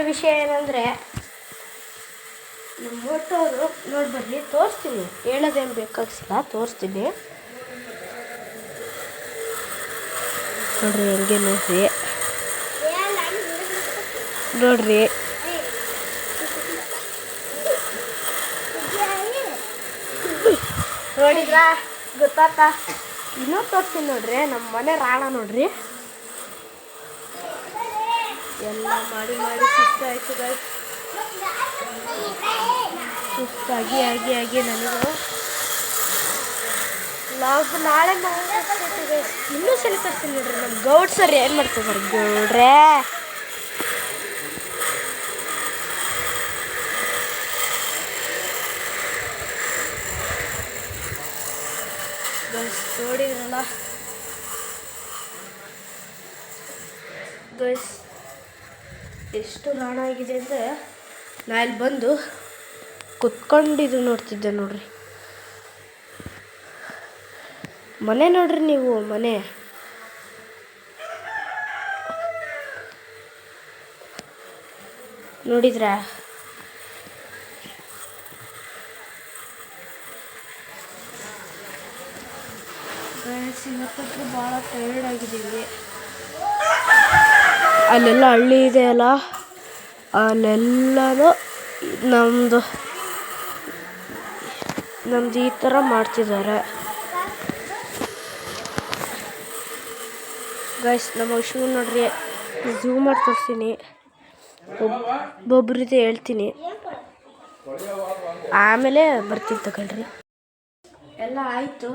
ವಿಷಯ ಏನಂದರೆ ನಮ್ಮ ಫೋಟೋರು ನೋಡಿ ಬರಲಿ ತೋರಿಸ್ತೀನಿ, ಹೇಳೋದೇನು ಬೇಕಾಗಿಲ್ಲ, ತೋರಿಸ್ತೀನಿ ನೋಡ್ರಿ. ಹೆಂಗೆ ನೋಡ್ರಿ ನೋಡಿದ್ರಾ ಗೊತ್ತಾತ. ಇನ್ನೂ ತೋರಿಸ್ತೀನಿ ನೋಡ್ರಿ. ನಮ್ಮ ಮನೆ ರಾಣ ನೋಡ್ರಿ. ಎಲ್ಲ ಮಾಡಿ ಸುಸ್ತಾಯ್ತು ಗಾಯ್ಸ್. ಸುಸ್ತಾಗಿ ಆಗಿ ನನಗೂ ನಾಳೆ ಇನ್ನೂ ಸಲ ತರ್ತೀನಿ ನೋಡ್ರಿ. ನಮ್ಮ ಗೌಡ್ ಸರ್ ಏನು ಮಾಡ್ತಿದ್ದಾರೆ ಗೌಡ್ರೆ? ನೋಡಿದ್ರಲ್ಲ ಗೈಸ್, ಎಷ್ಟು ರಾಣ ಆಗಿದೆ ಅಂದರೆ ನಾ ಇಲ್ಲಿ ಬಂದು ಕುತ್ಕೊಂಡಿದ್ದು ನೋಡ್ತಿದ್ದೆ ನೋಡ್ರಿ. ಮನೆ ನೋಡ್ರಿ ನೀವು, ಮನೆ ನೋಡಿದ್ರ? ಇವತ್ತಂತೂ ಭಾಳ ಟಯರ್ಡ್ ಆಗಿದ್ದೀವಿ. ಅಲ್ಲೆಲ್ಲ ಹಳ್ಳಿ ಇದೆ ಅಲ್ಲ, ಅಲ್ಲೆಲ್ಲನೂ ನಮ್ಮದು ಈ ಥರ ಮಾಡ್ತಿದ್ದಾರೆ ಗೈಸ್. ನಮ್ಮ ವಿಷಯ ನೋಡ್ರಿ, ಝೂಮ್ ಮಾಡಿ ತೋರಿಸ್ತೀನಿ, ಒಬ್ಬೊಬ್ರದ್ದು ಹೇಳ್ತೀನಿ, ಆಮೇಲೆ ಬರ್ತೀನಿ ತಗೊಳ್ರಿ. ಎಲ್ಲ ಆಯಿತು.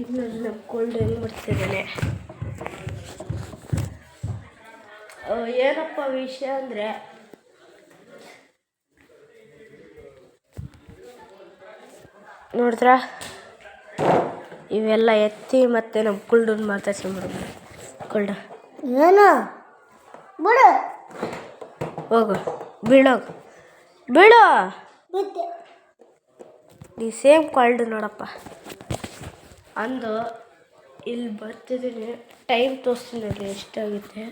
ಇದು ನೋಡಿ ನಮ್ಮ ಕೋಲ್ಡ್ ಹೆಂಗೆ ಮಾಡ್ತಿದ್ದಾನೆ. ಏನಪ್ಪ ವಿಷಯ ಅಂದರೆ ನೋಡಿದ್ರ, ಇವೆಲ್ಲ ಎತ್ತಿ ಮತ್ತೆ ನಮ್ಮ ಕುಲ್ಡನ್ ಮಾತಾಡ್ಸ್ಕೊಂಡ್ಬಿಡ್ಬೋದು. ಕುಲ್ಡ ಏನು ಬಿಡು, ಹೋಗು, ಬೀಳೋಗು, ಬೀಳು. ನೀ ಸೇಮ್ ಕಾಲ್ಡ್ ನೋಡಪ್ಪ ಅಂದು ಇಲ್ಲಿ ಬರ್ತಿದ್ದೀನಿ. ಟೈಮ್ ತೋರಿಸ್ತೀನಿ ನೋಡಿರಿ ಎಷ್ಟಾಗುತ್ತೆ.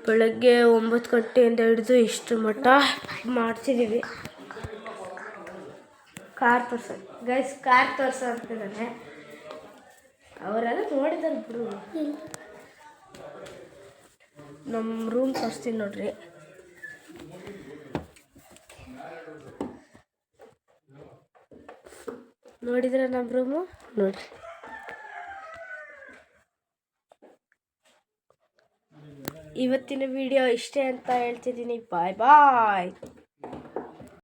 ಬೆಳಗ್ಗೆ 9 ಗಂಟೆಯಿಂದ ಹಿಡಿದು ಇಷ್ಟು ಮಟ್ಟ ಮಾಡ್ತಿದ್ದೀವಿ. ಕಾರ್ ತೋರ್ಸ ಗೈಸ್, ಕಾರ್ ತೋರ್ಸ ಅಂತಿದ್ದಾನೆ. ಅವರೆಲ್ಲ ನೋಡಿದ್ದಾರೆ ಬಿಡು. ನಮ್ಮ ರೂಮ್ ತೋರಿಸ್ತೀನಿ ನೋಡ್ರಿ. ನೋಡಿದ್ರೆ ನಮ್ಮ ರೂಮು ನೋಡ್ರಿ. ಇವತ್ತಿನ ವಿಡಿಯೋ ಇಷ್ಟೇ ಅಂತ ಹೇಳ್ತಿದ್ದೀನಿ. ಬಾಯ್ ಬಾಯ್.